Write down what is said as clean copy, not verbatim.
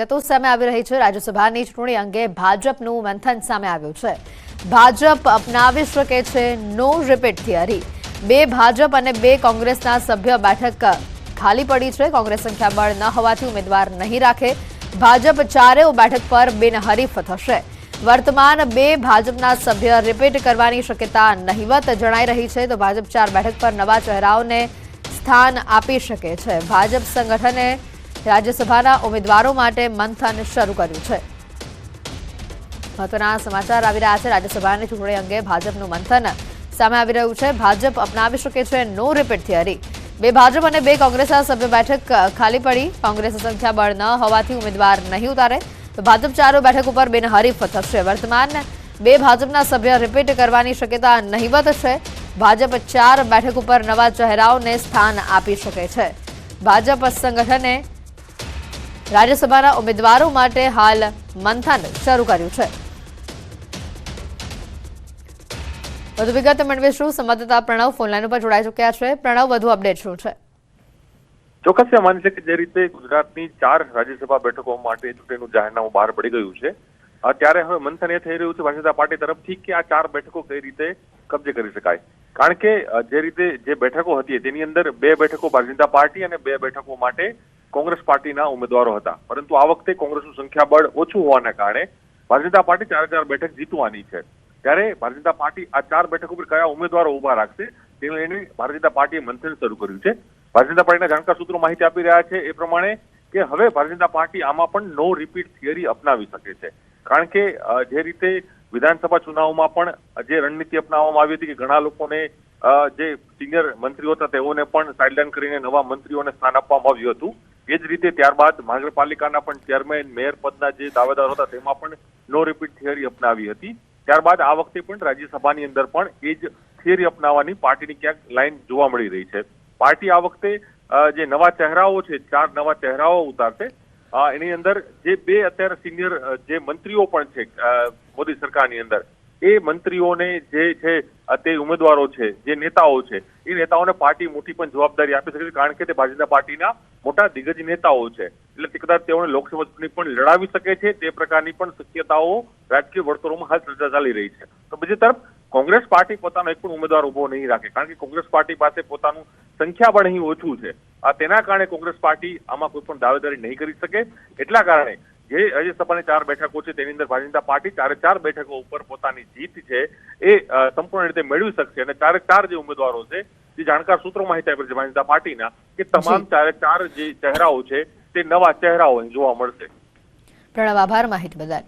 તો સામે આવી રહી છે રાજ્યસભાની ચૂંટણી અંગે ભાજપનું મંથન સામે આવ્યું છે। ભાજપ અપનાવી શકે છે નો રિપીટ થિયરી। બે ભાજપ અને બે કોંગ્રેસના સભ્ય બેઠક ખાલી પડી છે। કોંગ્રેસ સંખ્યાબળ ન હોવાથી ઉમેદવાર નહીં રાખે। ભાજપ ચારેય બેઠક પર બિનહરીફ થશે। વર્તમાન બે ભાજપના સભ્ય રિપીટ કરવાની શક્યતા નહિવત જણાઈ રહી છે, તો ભાજપ 4 બેઠક પર નવા ચહેરાઓને સ્થાન આપી શકે છે। ભાજપ સંગઠને રાજ્યસભાના ઉમેદવારો માટે મંથન શરૂ કર્યું છે। મહત્વના સમાચાર આવી રહ્યા છે। રાજ્યસભાની ચૂંટણી અંગે ભાજપનું મંથન સામે આવી રહ્યું છે। ભાજપ અપનાવી શકે છે નો રિપીટ થિયરી। બે ભાજપ અને બે કોંગ્રેસના સભ્ય બેઠક ખાલી પડી। કોંગ્રેસ સંખ્યાબળ ન હોવાથી ઉમેદવાર નહીં ઉતારે, તો ભાજપ ચારો બેઠક ઉપર બિનહરીફ થશે। વર્તમાન બે ભાજપના સભ્ય રિપીટ કરવાની શક્યતા નહિવત છે। ભાજપ 4 બેઠક ઉપર નવા ચહેરાઓને સ્થાન આપી શકે છે। ભાજપ સંગઠને રાજ્યસભાના ઉમેદવારો માટે હાલ મંથન શરૂ કર્યું છે। વધુ વિગત મેળવીશું। સંવાદદાતા પ્રણવ ફોનલાઈન ઉપર જોડાઈ ચૂક્યા છે। પ્રણવ, વધુ અપડેટ શું છે? ચોક્કસ માની છે કે જે રીતે ગુજરાતની 4 રાજ્યસભા બેઠકો માટે ચૂંટણીનું જાહેરનામું બહાર પડી ગયું છે, ત્યારે હવે મંથન એ થઈ રહ્યું છે ભારતીય જનતા પાર્ટી તરફથી કે આ 4 બેઠકો કઈ રીતે કબજે કરી શકાય। કારણ કે જે રીતે જે બેઠકો હતી તેની અંદર 2 બેઠકો ભારતીય જનતા પાર્ટી અને 2 બેઠકો માટે કોંગ્રેસ પાર્ટીના ઉમેદવારો હતા, પરંતુ આ વખતે કોંગ્રેસનું સંખ્યાબળ ઓછું હોવાના કારણે ભારતીય જનતા પાર્ટી 4 બેઠક જીતવાની છે। ત્યારે ભારતીય જનતા પાર્ટી આ 4 બેઠક ઉપર કયા ઉમેદવારો ઉભા રાખશે તેને લઈને ભારતીય જનતા પાર્ટીએ મંથન શરૂ કર્યું છે। ભારતીય જનતા પાર્ટીના જાણકાર સૂત્રો માહિતી આપી રહ્યા છે એ પ્રમાણે કે હવે ભારતીય જનતા પાર્ટી આમાં પણ નો રિપીટ થિયરી અપનાવી શકે છે। કારણ કે જે રીતે વિધાનસભા ચુનાવમાં પણ જે રણનીતિ અપનાવવામાં આવી હતી કે ઘણા લોકોને જે સિનિયર મંત્રીઓ હતા તેઓને પણ સાઇડલાઇન કરીને નવા મંત્રીઓને સ્થાન આપવામાં આવ્યું હતું, એ જ રીતે ત્યારબાદ મહાનગરપાલિકાના પણ ચેરમેન મેયર પદના જે દાવેદારો હતા તેમાં પણ નો રિપીટ થિયરી અપનાવી હતી। ત્યારબાદ આ વખતે પણ રાજ્યસભાની અંદર પણ એ જ થિયરી અપનાવવાની પાર્ટીની ક્યાંક લાઈન જોવા મળી રહી છે। પાર્ટી આ વખતે જે નવા ચહેરાઓ છે 4 નવા ચહેરાઓ ઉતારશે। એની અંદર જે 2 અત્યારે સિનિયર જે મંત્રીઓ પણ છે મોદી સરકારની અંદર, એ મંત્રીઓને જે છે તે ઉમેદવારો છે, જે નેતાઓ છે, એ નેતાઓને પાર્ટી મોટી પણ જવાબદારી આપી શકે છે, કારણ કે તે ભારતીય જનતા પાર્ટીના મોટા દિગ્ગજ નેતાઓ છે। એટલે તે કદાચ તેઓને લોકસભા ચૂંટણી પણ લડાવી શકે છે તે પ્રકારની પણ શક્યતાઓ રાજકીય વર્તુળોમાં હાલ ચર્ચા ચાલી રહી છે। તો બીજી તરફ કોંગ્રેસ પાર્ટી પોતાનો એક પણ ઉમેદવાર ઉભો નહીં રાખે, કારણ કે કોંગ્રેસ પાર્ટી પાસે પોતાનું સંખ્યાબળ અહીં ઓછું છે। તેના કારણે કોંગ્રેસ પાર્ટી આમાં કોઈ પણ દાવેદારી નહીં કરી શકે। એટલા કારણે જે રાજ્યસભાની 4 બેઠકો છે તેની અંદર ભારતીય જનતા પાર્ટી 4 બેઠકો ઉપર પોતાની જીત છે એ સંપૂર્ણ રીતે મેળવી શકશે। અને 4 જે ઉમેદવારો છે, જે જાણકાર સૂત્રો માહિતી આપી છે ભારતીય જનતા પાર્ટીના, કે તમામ 4 જે ચહેરાઓ છે તે નવા ચહેરાઓ જોવા મળશે। પ્રણવ, આભાર માહિતી બદલ।